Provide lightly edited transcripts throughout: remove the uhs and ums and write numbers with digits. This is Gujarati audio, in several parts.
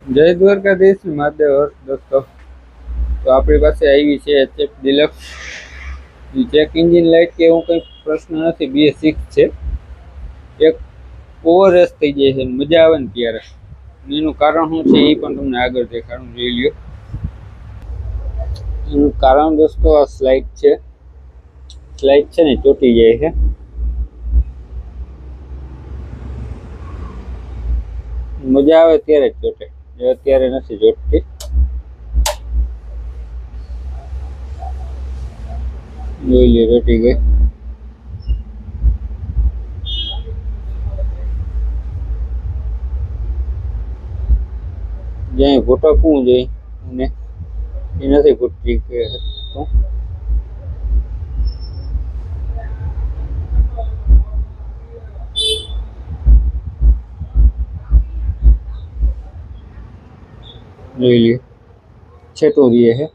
જય દ્વારકાધીશ મહાદેવ દોસ્તો. તો આપણી પાસે આવી છે HF deluxe check engine light કે એવું કંઈ પ્રશ્ન નથી. BS6 છે. એક ઓવર રેસ થઈ જાય છે, મજા આવે ને ત્યારે. એનું કારણ શું છે એ પણ તમને આગળ દેખાડું, જોઈ લ્યો. એનું કારણ દોસ્તો આ સ્લાઇડ છે ને તૂટી જાય છે. મજા આવે ત્યારે જ ચોટે, અત્યારે નથી ચોટતી. જોઈ લે, ચોટી ગઈ. જ્યાં ભૂટકવું જોઈએ અને એ નથી ભૂટતી કે જોઈ લે, છેટું દે છે.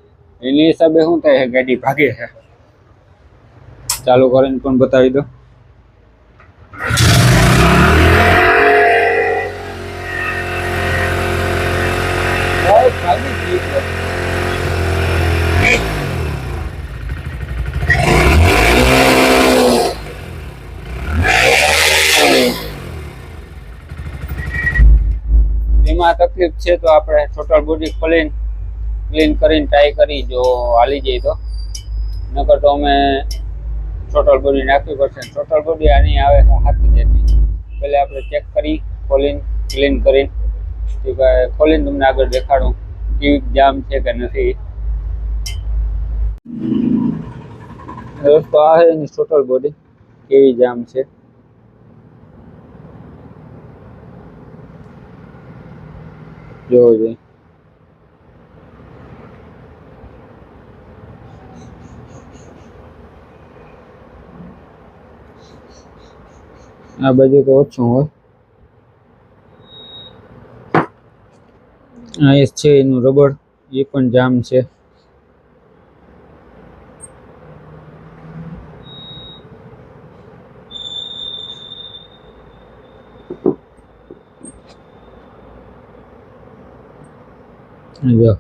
એની હિસાબે શું થાય છે, ગાડી ભાગે છે. ચાલુ કરીને પણ બતાવી દો. એમાં તકલીફ છે તો આપણે ટોટલ બોડી ખોલીને ક્લીન કરીને ટ્રાય કરી, જો હાલી જાય તો. નકર તો અમે ટોટલ બોડી નાખવી પડશે. ટોટલ બોડી આની આવે છે હાથી જેટલી. પહેલા આપણે ચેક કરી, ખોલીને ક્લીન કરીને ખોલીને તમને આગળ દેખાડું કેવી જામ છે કે નથી. દોસ્તો આ છે એની ટોટલ બોડી, કેવી જામ છે. જોવો જોઈએ. આ બાજુ તો ઓછું હોય. આ છે એનું રબર, એ પણ જામ છે. જો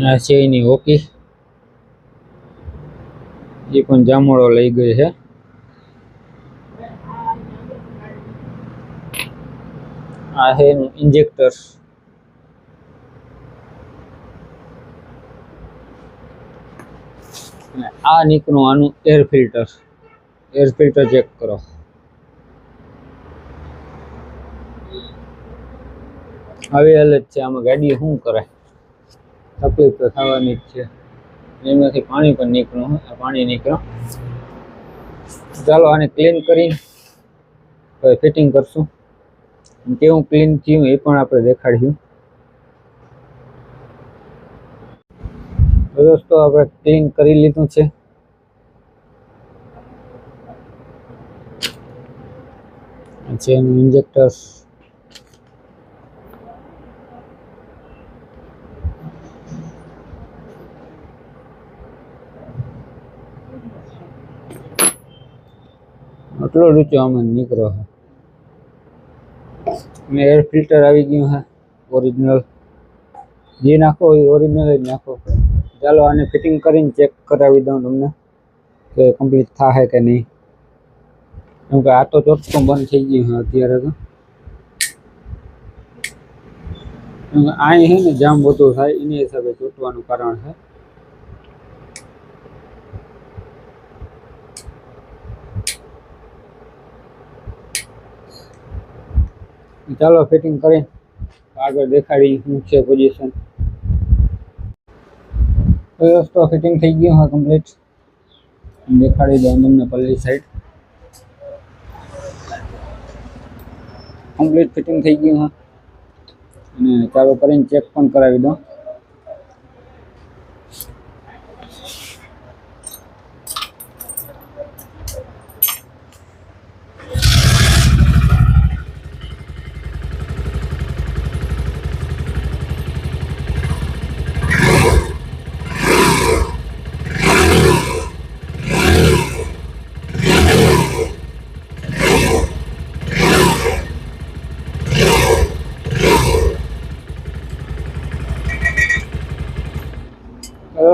આ છે એની હોકી, એ પણ જામોળો લઈ ગઈ છે. આ છે એનું ઇન્જેક્ટર. આ નીકળું આનું એર ફિલ્ટર ચેક કરો. આવી હાલત છે. આમાં ગાડી શું કરે, તકલીફ તો થવાની જ છે. એમાંથી પાણી પણ નીકળ્યું, પાણી નીકળ્યું. ચાલો આને ક્લીન કરી ફિટિંગ કરશું. કેવું ક્લીન થયું એ પણ આપણે દેખાડ્યું. દોસ્તો આપણે ક્લીન કરી લીધું છે. એનું ઇન્જેક્ટર, આટલો રૂચો આમાં નીકળ્યો છે. અને એર ફિલ્ટર આવી ગયું છે ઓરિજિનલ. જે નાખો એ ઓરિજિનલ જ નાખો. ચાલો આને ફિટિંગ કરીને ચેક કરાવી દઉં તમને કે કમ્પ્લીટ થાય કે નહીં. કેમ કે આ તો ચોટતું બંધ થઈ ગયું છે અત્યારે તો. અહીં છે ને જામ વધુ થાય, એની હિસાબે ચોટવાનું કારણ છે. ચાલો ફિટિંગ કરીને આગળ દેખાડી શું છે પોઝિશન. દોસ્તો ફિટિંગ થઈ ગયું હા કમ્પ્લીટ. દેખાડી દઉં તમને પલ્લી સાઈડ. કમ્પ્લીટ ફિટિંગ થઈ ગયું હા. અને ચાલો કરીને ચેક પણ કરાવી દઉં.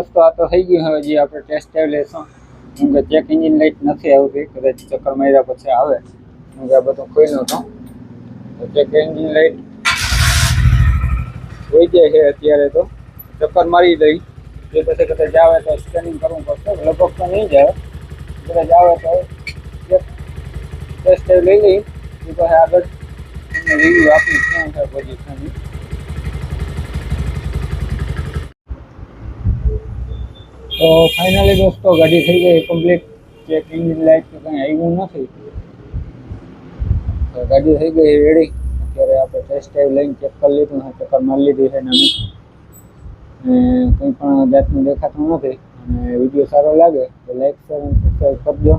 દોસ્તો આ તો થઈ ગયું. હવે જે આપણે ટેસ્ટ ડ્રાઈવ લેશું, કેમ કે ચેક એન્જિન લાઇટ નથી આવતી, કદાચ ચક્કર માર્યા પછી આવે. કેમ કે આ બધું ખોલ્યું હતું તો ચેક એન્જિન લાઇટ હોય જાય છે અત્યારે. તો ચક્કર મારી લઈ, એ પછી કદાચ આવે તો સ્કેનિંગ કરવું પડશે. લગભગ તો નહીં જાય, કદાચ આવે તો ટેસ્ટ ડ્રાઈવ લઈ લઈ, એ પછી આગળ રિવ્યુ આપી શું છે પોઝિશનની. તો ફાઇનલી દોસ્તો ગાડી થઈ ગઈ કમ્પ્લીટ. ચેક એન્જિન લાઇટ તો કંઈ આવ્યું નથી, તો ગાડી થઈ ગઈ રેડી. અત્યારે આપણે ટેસ્ટ ડ્રાઈવ લઈને ચેક કરી લીધું છે, ચક્કર મારી લીધી છે નવી, ને કંઈ પણ જાતનું દેખાતું નથી. અને વિડીયો સારો લાગે તો લાઈક શેર અને સબસ્ક્રાઈબ કરજો.